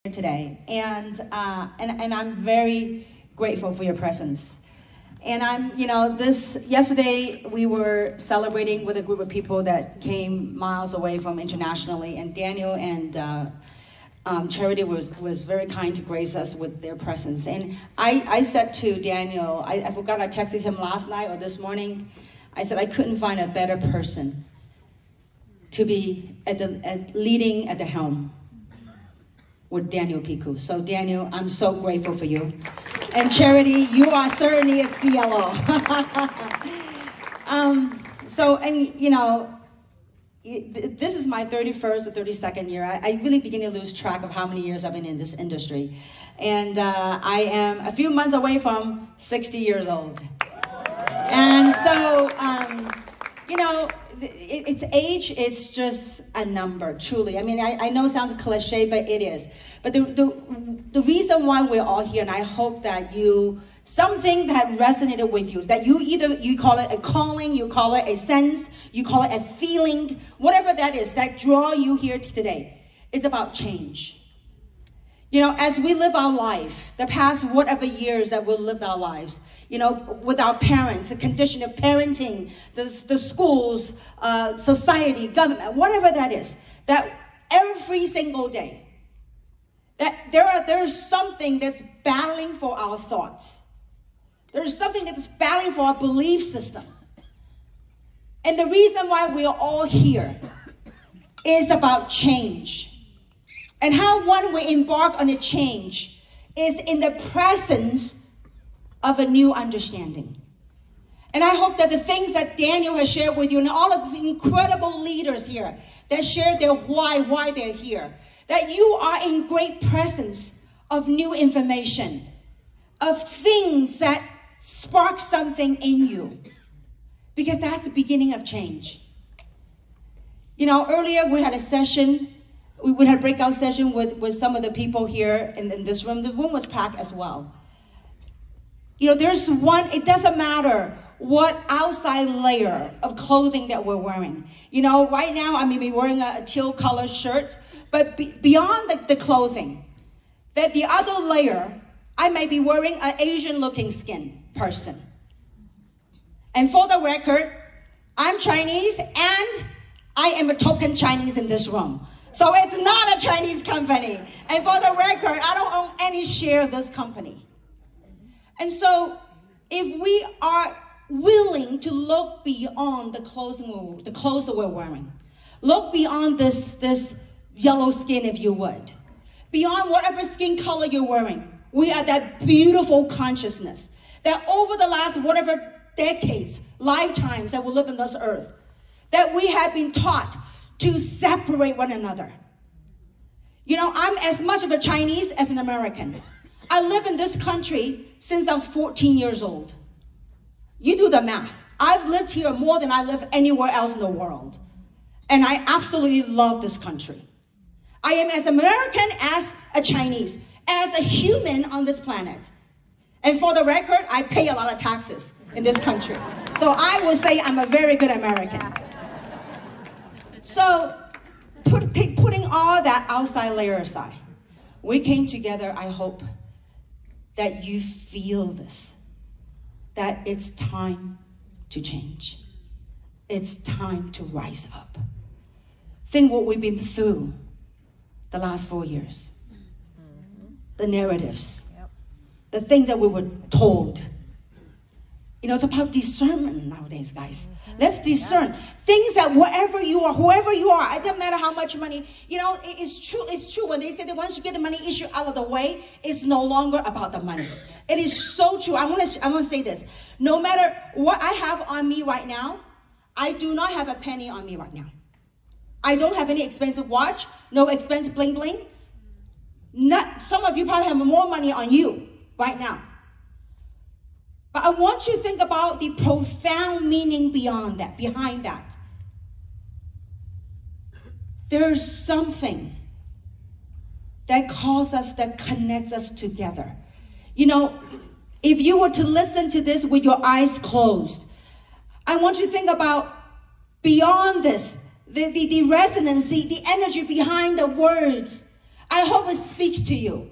today, and I'm very grateful for your presence. And yesterday we were celebrating with a group of people that came miles away from internationally, and Daniel and Charity was very kind to grace us with their presence. And I said to Daniel, I forgot I texted him last night or this morning, I said I couldn't find a better person to be leading at the helm with Daniel Piku. So Daniel, I'm so grateful for you. And Charity, you are certainly a CLO. This is my 31st or 32nd year. I really begin to lose track of how many years I've been in this industry. And I am a few months away from 60 years old. And so, it's age, it's just a number, truly. I mean, I know it sounds cliche, but it is. But the reason why we're all here, and I hope that something that resonated with you, that you call it a calling, you call it a sense, you call it a feeling, whatever that is, that draw you here today, it's about change. As we live our life, the past whatever years that we'll live our lives, with our parents, the condition of parenting, the schools, society, government, whatever that is, that every single day, that there's something that's battling for our thoughts. There's something that's battling for our belief system. And the reason why we are all here is about change. And how one will embark on a change is in the presence of a new understanding. And I hope that the things that Daniel has shared with you and all of these incredible leaders here that share their why they're here, that you are in great presence of new information, of things that spark something in you, because that's the beginning of change. Earlier we had a session. We had a breakout session with some of the people here in this room. The room was packed as well. It doesn't matter what outside layer of clothing that we're wearing. Right now I may be wearing a teal color shirt, but beyond the clothing, that the other layer, I may be wearing an Asian looking skin person. And for the record, I'm Chinese and I am a token Chinese in this room. So it's not a Chinese company. And for the record, I don't own any share of this company. And so if we are willing to look beyond the clothes that we're wearing, look beyond this yellow skin, if you would, beyond whatever skin color you're wearing, we are that beautiful consciousness that over the last whatever decades, lifetimes that we live on this earth, that we have been taught to separate one another. I'm as much of a Chinese as an American. I live in this country since I was 14 years old. You do the math. I've lived here more than I live anywhere else in the world. And I absolutely love this country. I am as American as a Chinese, as a human on this planet. And for the record, I pay a lot of taxes in this country. So I will say I'm a very good American. So, putting all that outside layer aside, we came together, I hope, that you feel this, that it's time to change. It's time to rise up. Think what we've been through the last 4 years. The narratives, the things that we were told. It's about discernment nowadays, guys. Let's discern. Things that wherever you are, whoever you are, it doesn't matter how much money, it's true when they say that once you get the money issue out of the way, it's no longer about the money. It is so true. I want to say this. No matter what I have on me right now, I do not have a penny on me right now. I don't have any expensive watch, no expensive bling bling. Some of you probably have more money on you right now. But I want you to think about the profound meaning behind that. There's something that calls us, that connects us together. If you were to listen to this with your eyes closed, I want you to think about beyond this, the resonance, the energy behind the words I hope it speaks to you.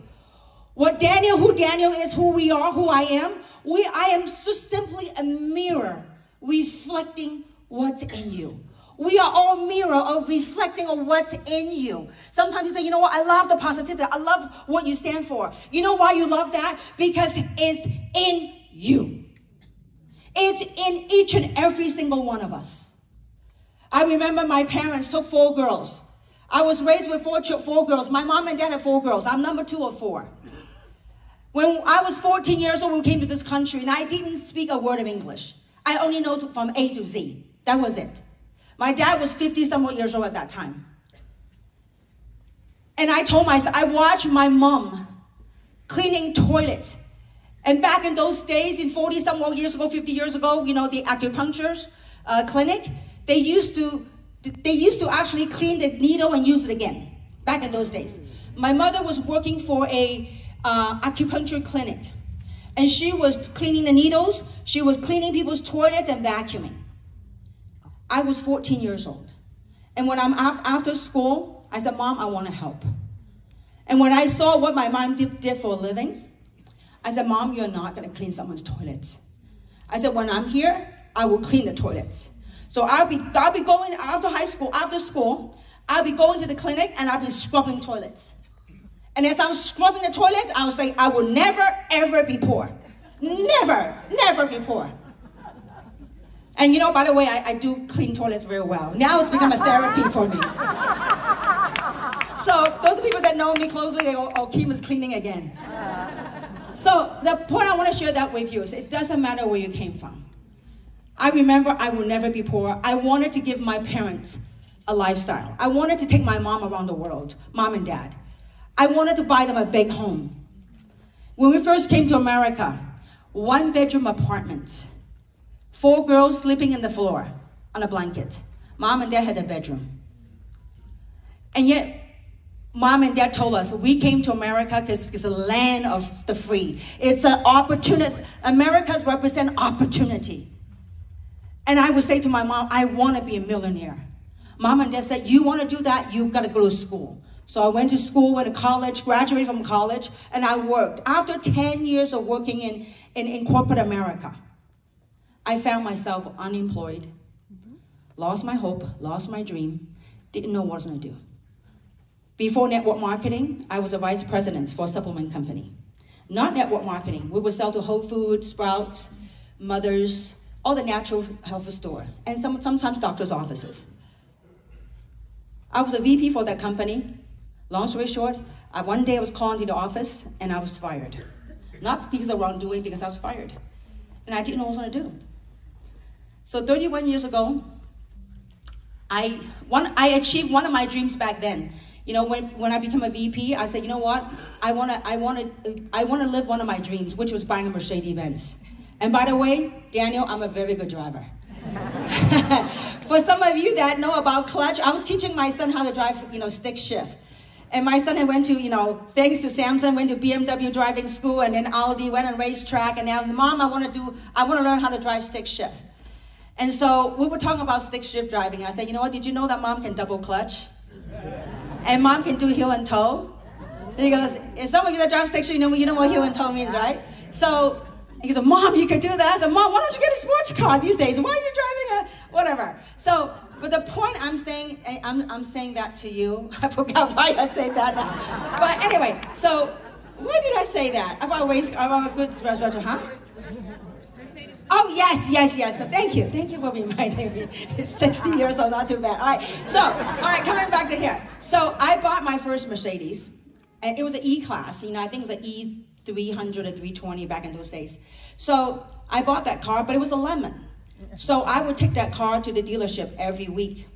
What Daniel, who Daniel is, who we are, who I am, I am just simply a mirror reflecting what's in you. We are all mirror of reflecting of what's in you. Sometimes you say, you know what, I love the positivity. I love what you stand for. You know why you love that? Because it's in you. It's in each and every single one of us. I remember my parents took 4 girls. I was raised with 4 girls. My mom and dad had 4 girls. I'm number 2 of 4. When I was 14 years old, we came to this country, and I didn't speak a word of English. I only know from A to Z. That was it. My dad was 50-somewhat years old at that time. And I told myself, I watched my mom cleaning toilets. And back in those days, in 40-somewhat years ago, 50 years ago, you know, the acupuncture clinic, they used to actually clean the needle and use it again, back in those days. My mother was working for a acupuncture clinic. And she was cleaning the needles, she was cleaning people's toilets and vacuuming. I was 14 years old. And when I'm after school, I said, Mom, I want to help. And when I saw what my mom did for a living, I said, Mom, you're not going to clean someone's toilets. I said, when I'm here, I will clean the toilets. So I'll be going after school, I'll be going to the clinic and I'll be scrubbing toilets. And as I'm scrubbing the toilets, I'll say, I will never, ever be poor. Never, never be poor. And you know, by the way, I do clean toilets very well. Now it's become a therapy for me. So those people that know me closely, they go, oh, Kim is cleaning again. So the point I want to share that with you is it doesn't matter where you came from. I remember I will never be poor. I wanted to give my parents a lifestyle. I wanted to take my mom around the world, mom and dad. I wanted to buy them a big home. When we first came to America, 1-bedroom apartment. 4 girls sleeping in the floor on a blanket. Mom and dad had a bedroom. And yet, Mom and dad told us we came to America because it's the land of the free. It's an opportunity. Americans represent opportunity. And I would say to my mom, I want to be a millionaire. Mom and dad said, you want to do that? You got to go to school. So I went to school, went to college, graduated from college, and I worked. After 10 years of working in corporate America, I found myself unemployed, lost my hope, lost my dream, didn't know what I was going to do. Before network marketing, I was a vice president for a supplement company. Not network marketing. We would sell to Whole Foods, Sprouts, Mothers, all the natural health store, and sometimes doctor's offices. I was a VP for that company. Long story short, one day I was called into the office and I was fired. Not because of wrongdoing, because I was fired. And I didn't know what I was going to do. So 31 years ago, I achieved one of my dreams back then. You know, when I became a VP, I said, you know what? I want to live one of my dreams, which was buying a Mercedes-Benz. And by the way, Daniel, I'm a very good driver. For some of you that know about clutch, I was teaching my son how to drive, stick shift. And my son had went to, thanks to Samsung, went to BMW driving school, and then Audi, went on racetrack, and now I was, Mom, I want to learn how to drive stick shift. And so we were talking about stick shift driving. I said, you know what, did you know that Mom can double clutch? And Mom can do heel and toe? And he goes, and some of you that drive stick shift, you know what heel and toe means, right? So he goes, Mom, you could do that. I said, Mom, why don't you get a sports car these days? Why are you driving a whatever? So, but the point I'm saying that to you. I forgot why I say that now. But anyway, so why did I say that? About a good restaurant, huh? Oh, yes. So thank you for reminding me. It's 60 years old, not too bad. All right, coming back to here. So I bought my first Mercedes, and it was an E-Class. I think it was an E300 or 320 back in those days. So I bought that car, but it was a lemon. So I would take that car to the dealership every week.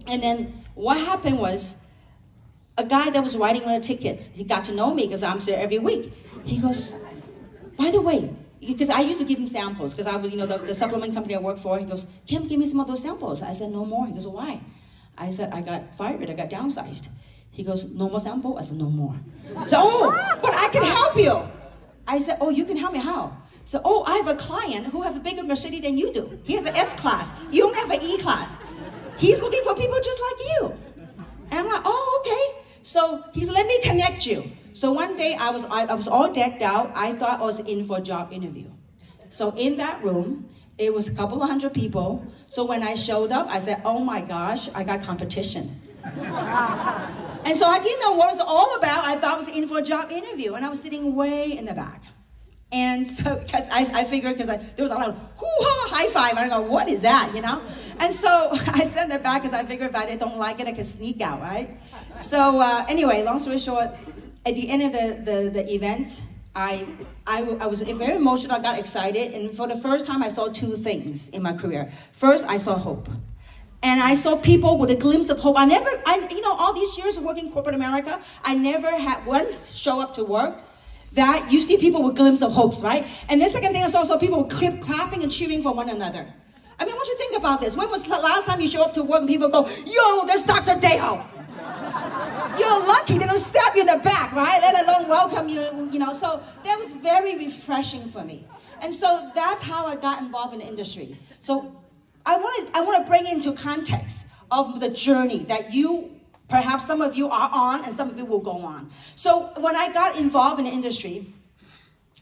And then what happened was, a guy that was writing on the tickets, he got to know me because I'm there every week. He goes, by the way, because I used to give him samples, because I was, the supplement company I worked for. He goes, Kim, give me some of those samples. I said, no more. He goes, why? I said, I got fired, I got downsized. He goes, no more sample? I said, no more. So, but I can help you. I said, you can help me, how? So, I have a client who has a bigger Mercedes than you do. He has an S-Class. You don't have an E-Class. He's looking for people just like you. And I'm like, okay. So he said, let me connect you. So one day I was all decked out. I thought I was in for a job interview. So in that room, it was a couple of hundred people. So when I showed up, I said, oh my gosh, I got competition. And so I didn't know what it was all about. I thought I was in for a job interview, and I was sitting way in the back. And so, because I figured, because there was a lot of hoo-ha, high five, and I go, what is that, you know? And so I sat in the back because I figured if I don't like it, I can sneak out, right? So anyway, long story short, at the end of the event, I was very emotional, I got excited, and for the first time I saw two things in my career. First, I saw hope. And I saw people with a glimpse of hope. You know, all these years of working in corporate America, I never had once show up to work that you see people with glimpse of hopes, right? And the second thing I saw people clapping and cheering for one another. I mean, what you think about this? When was the last time you show up to work and people go, yo, there's Dr. Deho. You're lucky they don't stab you in the back, right? Let alone welcome you, you know. So that was very refreshing for me. And so that's how I got involved in the industry. So I want to bring into context of the journey that perhaps some of you are on and some of you will go on. So when I got involved in the industry,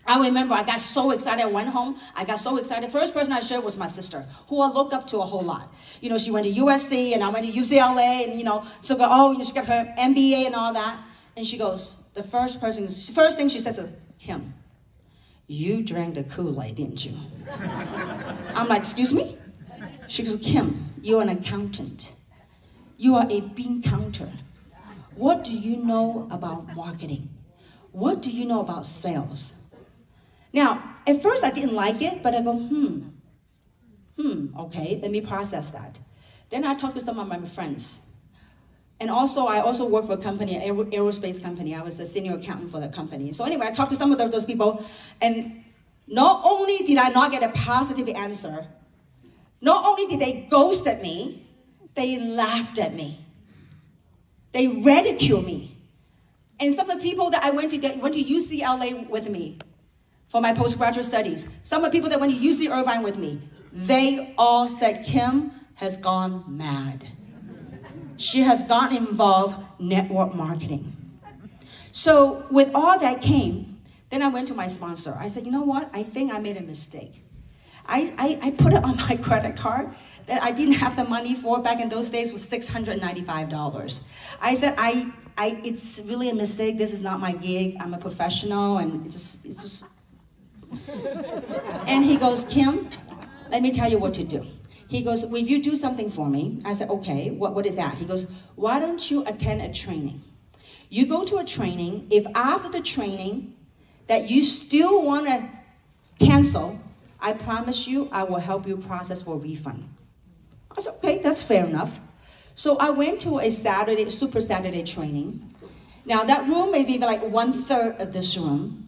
I remember I got so excited. I went home. I got so excited. First person I shared was my sister, who I looked up to a whole lot. You know, she went to USC and I went to UCLA, and you know, so go, oh, she got her MBA and all that. And she goes, the first thing she said to Kim, you drank the Kool-Aid, didn't you? I'm like, excuse me? She goes, Kim, you're an accountant. You are a bean counter. What do you know about marketing? What do you know about sales? Now, at first I didn't like it, but I go, okay, let me process that. Then I talked to some of my friends. And also, I also worked for a company, an aerospace company. I was a senior accountant for that company. So anyway, I talked to some of those people, and not only did I not get a positive answer, not only did they ghost at me, they laughed at me. They ridiculed me. And some of the people that went to UCLA with me for my postgraduate studies, some of the people that went to UC Irvine with me, they all said, Kim has gone mad. She has gotten involved network marketing. So with all that came, then I went to my sponsor. I said, you know what? I think I made a mistake. I put it on my credit card that I didn't have the money for back in those days was $695. I said, it's really a mistake. This is not my gig. I'm a professional, and it's just. And he goes, Kim, let me tell you what to do. He goes, will you do something for me? I said, okay, what is that? He goes, why don't you attend a training? You go to a training. If after the training that you still want to cancel, I promise you I will help you process for a refund. I said, okay, that's fair enough. So I went to a Super Saturday training. Now that room may be like 1/3 of this room.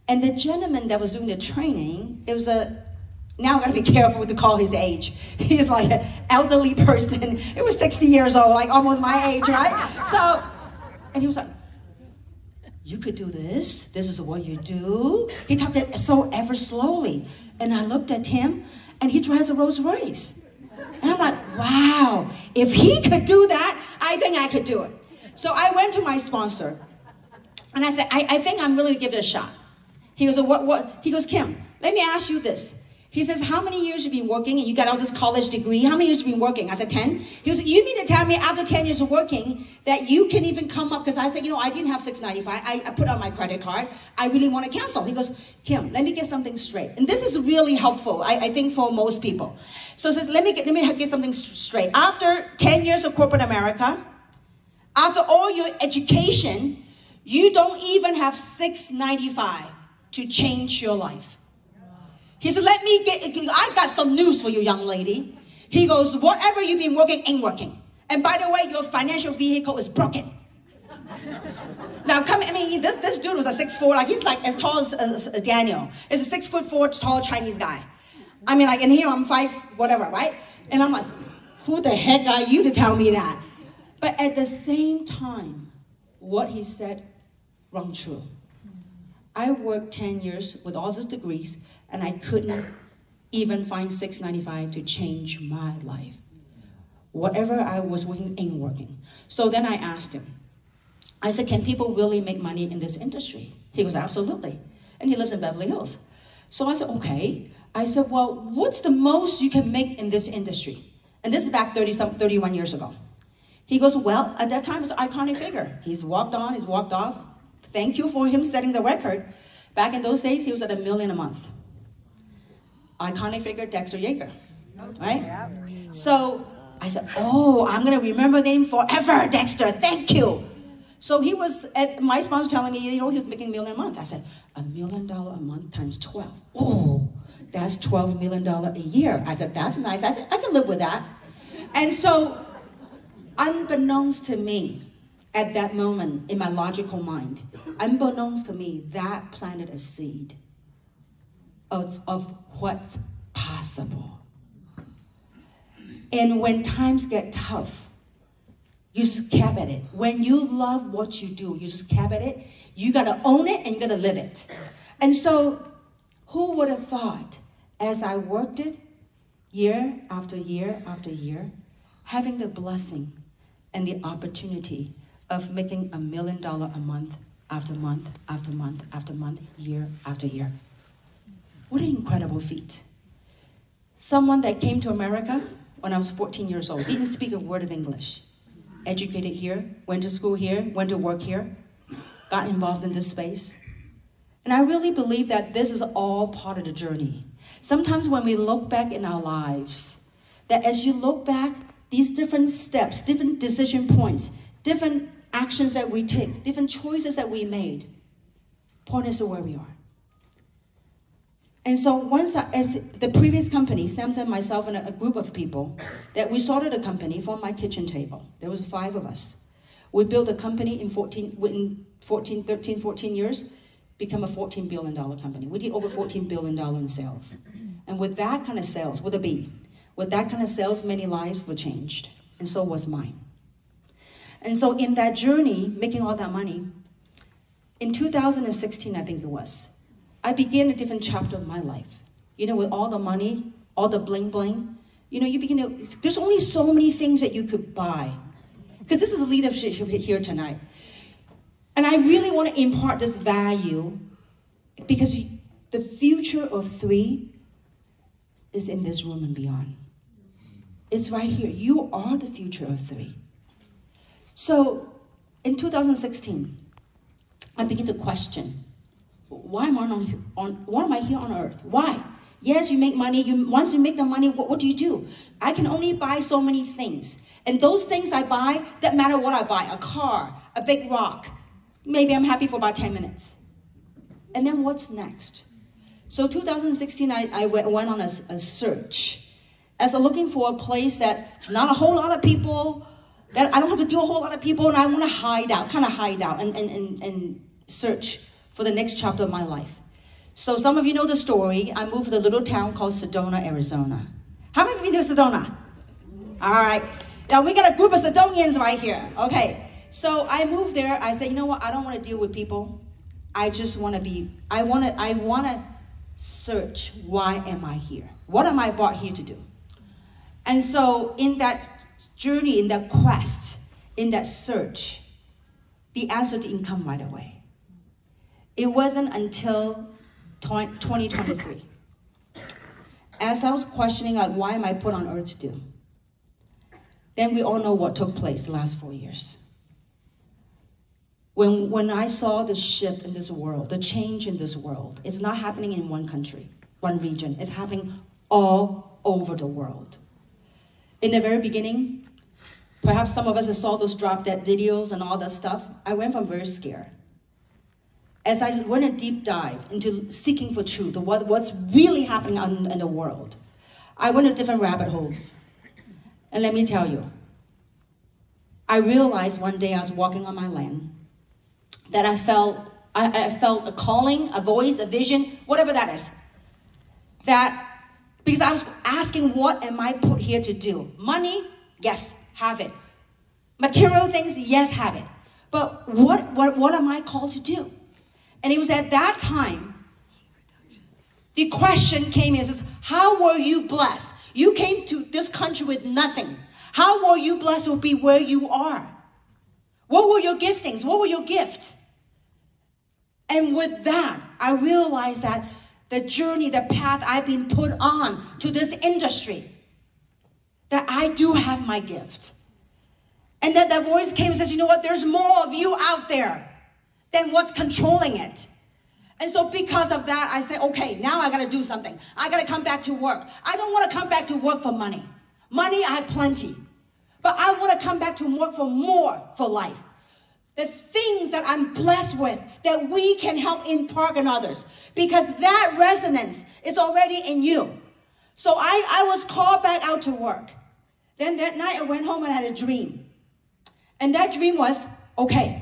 And the gentleman that was doing the training, it was now I gotta be careful to call his age. He's like an elderly person. It was 60 years old, like almost my age, right? So, and he was like, you could do this. This is what you do. He talked it so ever slowly. And I looked at him, and he drives a Rolls Royce. And I'm like, wow, if he could do that, I think I could do it. So I went to my sponsor, and I said, I think I'm really gonna give it a shot. He goes, what? He goes, Kim, let me ask you this. He says, how many years you been working, and you got all this college degree? How many years you been working? I said, 10. He goes, you mean to tell me after 10 years of working that you can even come up, because I said, you know, I didn't have $695. I put on my credit card. I really want to cancel. He goes, Kim, let me get something straight. And this is really helpful, I think, for most people. So he says, let me get something straight. After 10 years of corporate America, after all your education, you don't even have $695 to change your life. He said, I got some news for you, young lady. He goes, whatever you've been working ain't working. And by the way, your financial vehicle is broken. Now, this dude was a 6'4", like he's like as tall as Daniel. It's a 6'4" tall Chinese guy. I mean, like, and here I'm 5, whatever, right? And I'm like, who the heck are you to tell me that? But at the same time, what he said rung true. I worked 10 years with all those degrees, and I couldn't even find $695 to change my life. Whatever I was working ain't working. So then I asked him. I said, can people really make money in this industry? He goes, absolutely. And he lives in Beverly Hills. So I said, okay. I said, well, what's the most you can make in this industry? And this is back 31 years ago. He goes, well, at that time, it's an iconic figure. He's walked on, he's walked off. Thank you for him setting the record. Back in those days, he was at $1 million a month. Iconic figure, Dexter Yager, right? So I said, oh, I'm gonna remember the name forever, Dexter, thank you. So he was, my sponsor telling me, you know, he was making $1 million a month. I said, $1 million a month times 12. Oh, that's $12 million a year. I said, that's nice. I said, I can live with that. And so, unbeknownst to me, at that moment in my logical mind, unbeknownst to me, that planted a seed of what's possible. And when times get tough, you just cap at it. When you love what you do, you just cap at it. You gotta own it and you gotta live it. And so, who would have thought, as I worked it, year after year after year, having the blessing and the opportunity of making $1 million a month after month after month after month, year after year. What an incredible feat. Someone that came to America when I was 14 years old, didn't speak a word of English. Educated here, went to school here, went to work here, got involved in this space. And I really believe that this is all part of the journey. Sometimes when we look back in our lives, that as you look back, these different steps, different decision points, different actions that we take, different choices that we made, point us to where we are. And so once, as the previous company, Samson, myself, and a group of people, that we started a company from my kitchen table. There was 5 of us. We built a company in 13, 14 years, become a $14 billion company. We did over $14 billion in sales. And with that kind of sales, with a B, with that kind of sales, many lives were changed. And so was mine. And so in that journey, making all that money, in 2016, I think it was, I began a different chapter of my life. You know, with all the money, all the bling bling, you know, you begin to, there's only so many things that you could buy. Because this is a leadership here tonight. And I really want to impart this value because the future of 3 is in this room and beyond. It's right here. You are the future of 3. So in 2016, I began to question, why am I here on earth? Why? Yes, you make money. Once you make the money, what do you do? I can only buy so many things. And those things I buy, that matter what I buy, a car, a big rock, maybe I'm happy for about 10 minutes. And then what's next? So 2016, I went on a search. As I'm looking for a place that not a whole lot of people, that I don't have to deal with a whole lot of people, and I want to hide out, kind of hide out and search for the next chapter of my life. So some of you know the story. I moved to a little town called Sedona, Arizona. How many of you know Sedona? All right. Now we got a group of Sedonians right here. Okay. So I moved there. I said, you know what? I don't want to deal with people. I just want to be, I want to search, why am I here? What am I brought here to do? And so in that journey, in that quest, in that search, the answer didn't come right away. It wasn't until 2023. As I was questioning, like, why am I put on earth to do? Then we all know what took place the last 4 years. When I saw the shift in this world, the change in this world, it's not happening in one country, one region. It's happening all over the world. In the very beginning, perhaps some of us saw those drop-dead videos and all that stuff. I went from very scared. As I went a deep dive into seeking for truth, what's really happening in the world, I went to different rabbit holes. And let me tell you, I realized one day I was walking on my land that I felt a calling, a voice, a vision, whatever that is. Because I was asking, what am I put here to do? Money? Yes, have it. Material things? Yes, have it. But what am I called to do? And it was at that time, the question came in, says, how were you blessed? You came to this country with nothing. How were you blessed to be where you are? What were your giftings? What were your gifts? And with that, I realized that the journey, the path I've been put on to this industry, that I do have my gift. And that voice came and says, you know what, there's more of you out there than what's controlling it. And so because of that, I said, okay, now I gotta do something. I gotta come back to work. I don't wanna come back to work for money. Money, I have plenty. But I wanna come back to work for more for life. The things that I'm blessed with, that we can help impart on others. Because that resonance is already in you. So I was called back out to work. Then that night I went home and I had a dream. And that dream was, okay.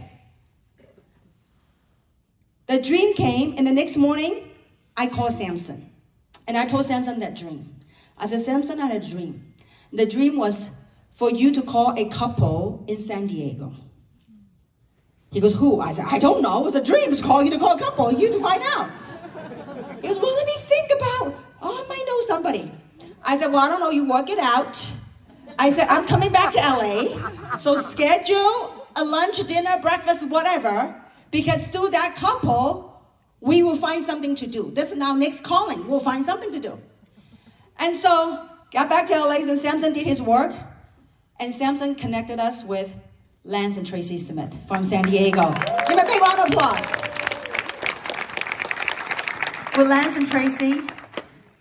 The dream came, and the next morning, I called Samson. And I told Samson that dream. I said, Samson, I had a dream. The dream was for you to call a couple in San Diego. He goes, who? I said, I don't know. It was a dream. It's called you to call a couple, you to find out. He goes, well, let me think about, I might know somebody. I said, well, I don't know. You work it out. I said, I'm coming back to LA. So schedule a lunch, dinner, breakfast, whatever. Because through that couple, we will find something to do. This is our next calling. We'll find something to do. And so, got back to LA, and Samson did his work. And Samson connected us with Lance and Tracy Smith from San Diego. Give a big round of applause. With Lance and Tracy,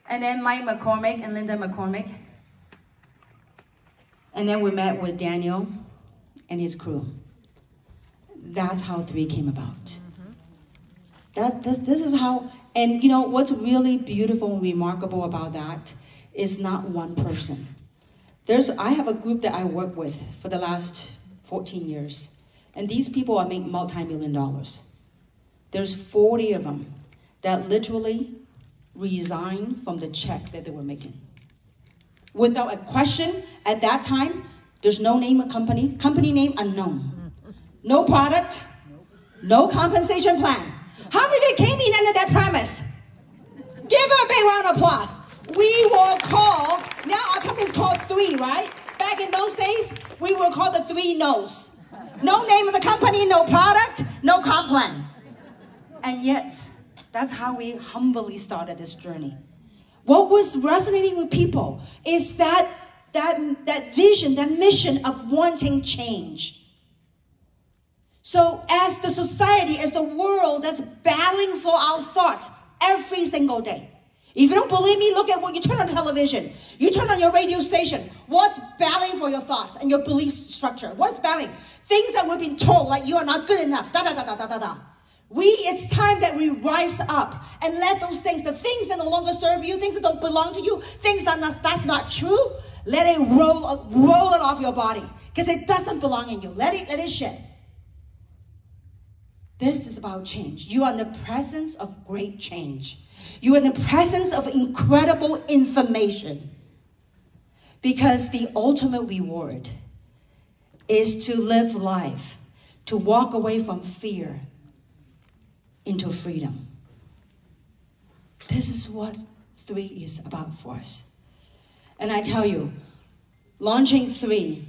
and then Mike McCormick and Linda McCormick. And then we met with Daniel and his crew. That's how 3 came about. This is how, and you know, what's really beautiful and remarkable about that is not one person. I have a group that I work with for the last 14 years. And these people are making multi-million dollars. There's 40 of them that literally resigned from the check that they were making. Without a question, at that time, there's no name of company name unknown. No product, no compensation plan. How many of you came in under that premise? Give them a big round of applause. We were called, now our company's called 3, right? Back in those days, we were called the 3 No's. No name of the company, no product, no comp plan. And yet, that's how we humbly started this journey. What was resonating with people is that vision, that mission of wanting change. So as the society, as the world that's battling for our thoughts every single day. If you don't believe me, look at what you turn on television. You turn on your radio station. What's battling for your thoughts and your belief structure? What's battling? Things that we've been told, like you are not good enough, da-da-da-da-da-da-da. It's time that we rise up and let those things, the things that no longer serve you, things that don't belong to you, things that's not true, let it roll it off your body. Because it doesn't belong in you. Let it shed. This is about change. You are in the presence of great change. You are in the presence of incredible information. Because the ultimate reward is to live life, to walk away from fear into freedom. This is what 3 is about for us. And I tell you, launching 3,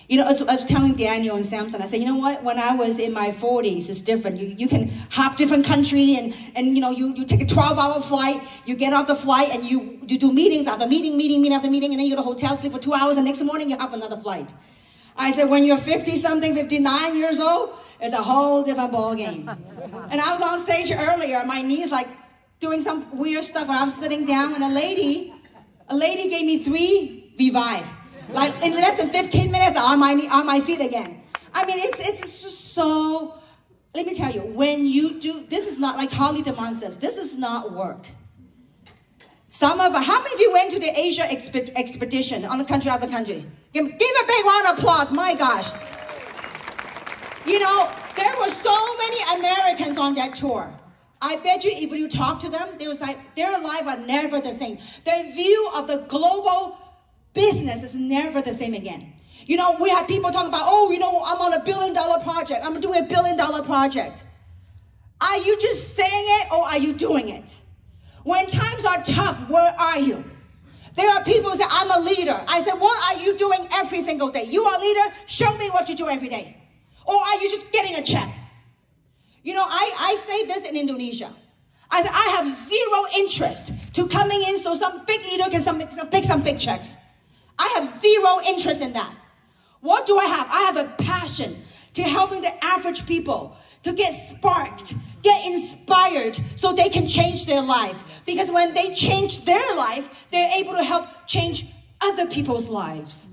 you know, I was telling Daniel and Samson, I said, you know what, when I was in my 40s, it's different. You can hop different country and you know, you take a 12-hour flight, you get off the flight and you do meetings after meeting after meeting, and then you go to the hotel, sleep for 2 hours, and next morning you hop another flight. I said, when you're 50-something, 59 years old, it's a whole different ball game. And I was on stage earlier, my knees like doing some weird stuff, and I was sitting down, and a lady gave me 3 revive. Like in less than 15 minutes, I'm on my feet again. I mean, it's just so, let me tell you, when you do, this is not like Harley DeMond says, this is not work. How many of you went to the Asia expedition on the country after country? Give me a big round of applause, my gosh. You know, there were so many Americans on that tour. I bet you if you talk to them, they was like, their lives are never the same. Their view of the global business is never the same again. You know, we have people talking about, oh, you know, I'm on $1 billion project. I'm doing $1 billion project. Are you just saying it or are you doing it? When times are tough, where are you? There are people who say, I'm a leader. I said, what are you doing every single day? You are a leader? Show me what you do every day. Or are you just getting a check? You know, I say this in Indonesia. I say, I have zero interest to coming in so some big leader can pick some big checks. I have zero interest in that. What do I have? I have a passion to helping the average people to get sparked, get inspired so they can change their life. Because when they change their life, they're able to help change other people's lives.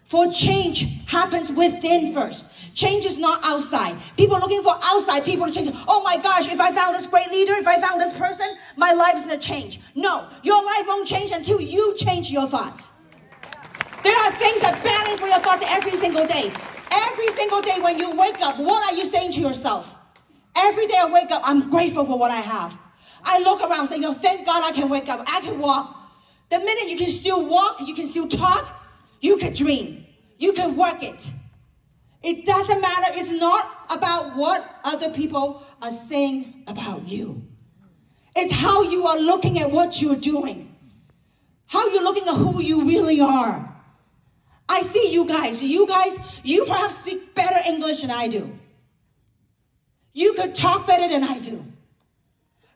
For change happens within first. Change is not outside. People are looking for outside people to change. Oh my gosh, if I found this great leader, if I found this person, my life is going to change. No, your life won't change until you change your thoughts. There are things that battle for your thoughts every single day. Every single day when you wake up, what are you saying to yourself? Every day I wake up, I'm grateful for what I have. I look around saying, thank God I can wake up. I can walk. The minute you can still walk, you can still talk, you can dream. You can work it. It doesn't matter. It's not about what other people are saying about you. It's how you are looking at what you're doing. How you're looking at who you really are. I see you guys. You perhaps speak better English than I do. You could talk better than I do.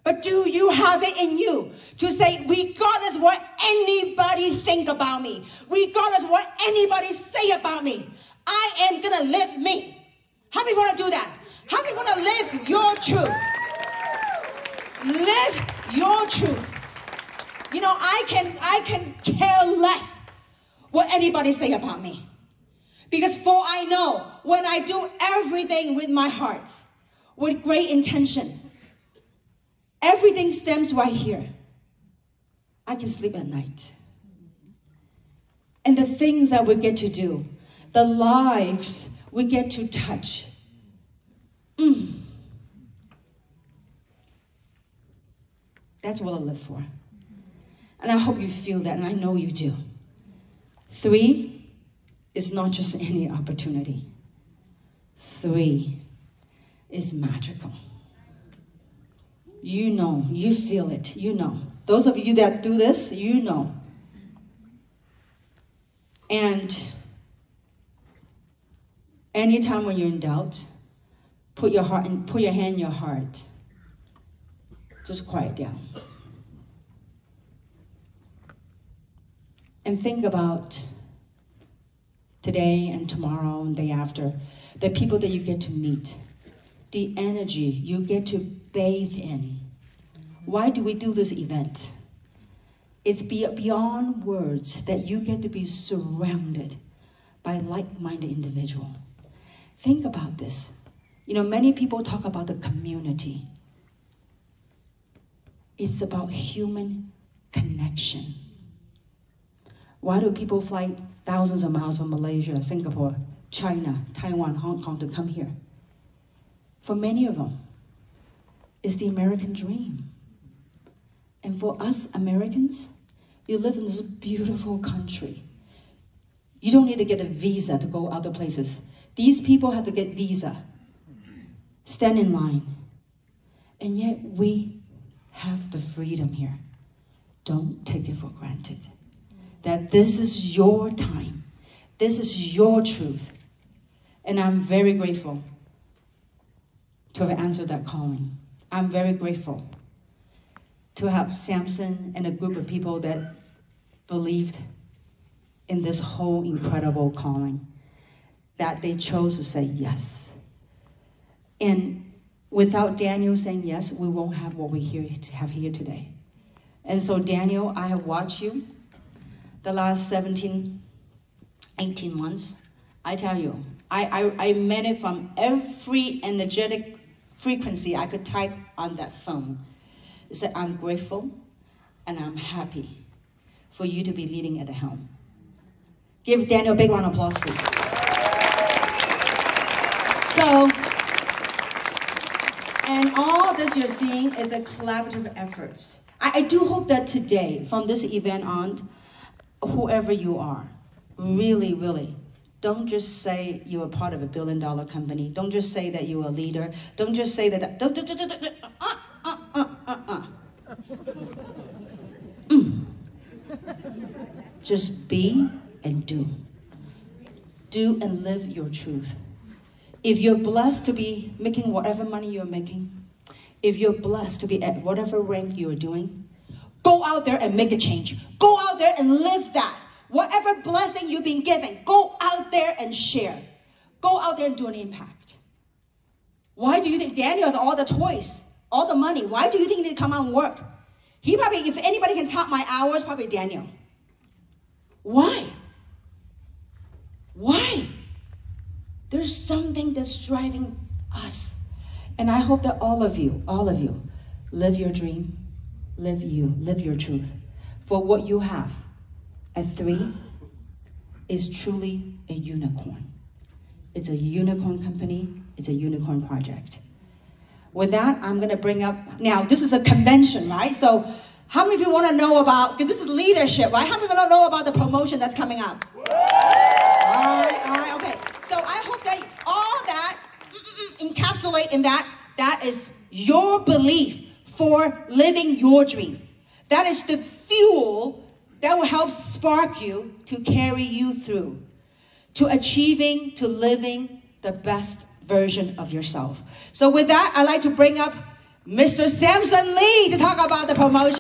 But do you have it in you to say, regardless what anybody think about me, regardless what anybody say about me, I am going to live me. How many want to do that? How many want to live your truth? Live your truth. You know, I can care less what anybody say about me. Because for I know when I do everything with my heart, with great intention, everything stems right here. I can sleep at night. And the things that we get to do, the lives we get to touch. That's what I live for. And I hope you feel that, and I know you do. 3 is not just any opportunity. 3 is magical. You know, you feel it, you know. Those of you that do this, you know. And anytime when you're in doubt, put your hand in your heart. Just quiet down. And think about today and tomorrow and day after, the people that you get to meet, the energy you get to bathe in. Why do we do this event? It's beyond words that you get to be surrounded by like-minded individuals. Think about this. You know, many people talk about the community. It's about human connection. Why do people fly thousands of miles from Malaysia, Singapore, China, Taiwan, Hong Kong to come here? For many of them, it's the American dream. And for us Americans, you live in this beautiful country. You don't need to get a visa to go other places. These people have to get visa, stand in line. And yet we have the freedom here. Don't take it for granted. That this is your time. This is your truth. And I'm very grateful to have answered that calling. I'm very grateful to have Samson and a group of people that believed in this whole incredible calling, that they chose to say yes. And without Daniel saying yes, we won't have what we have here today. And so Daniel, I have watched you the last 17, 18 months. I tell you, I met it from every energetic frequency I could type on that phone. It said, I'm grateful and I'm happy for you to be leading at the helm. Give Daniel a big round of applause, please. So, and all this you're seeing is a collaborative effort. I do hope that today, from this event on, whoever you are, really, really, don't just say you're a part of a billion-dollar company. Don't just say that you're a leader. Don't just say that. Just be and do. Do and live your truth. If you're blessed to be making whatever money you're making, if you're blessed to be at whatever rank you're doing, go out there and make a change. Go out there and live that. Whatever blessing you've been given, go out there and share. Go out there and do an impact. Why do you think Daniel has all the toys, all the money? Why do you think he need to come out and work? He probably, if anybody can top my hours, probably Daniel. Why? Why? There's something that's driving us. And I hope that all of you, live your dream, live your truth. For what you have at 3 is truly a unicorn. It's a unicorn company, it's a unicorn project. With that, I'm gonna bring up, now this is a convention, right? So how many of you wanna know about, because this is leadership, right? How many of you know about the promotion that's coming up? All right, okay. So I hope that all that encapsulate in that is your belief for living your dream. That is the fuel that will help spark you to carry you through, to achieving, to living the best version of yourself. So with that, I'd like to bring up Mr. Samson Lee to talk about the promotion.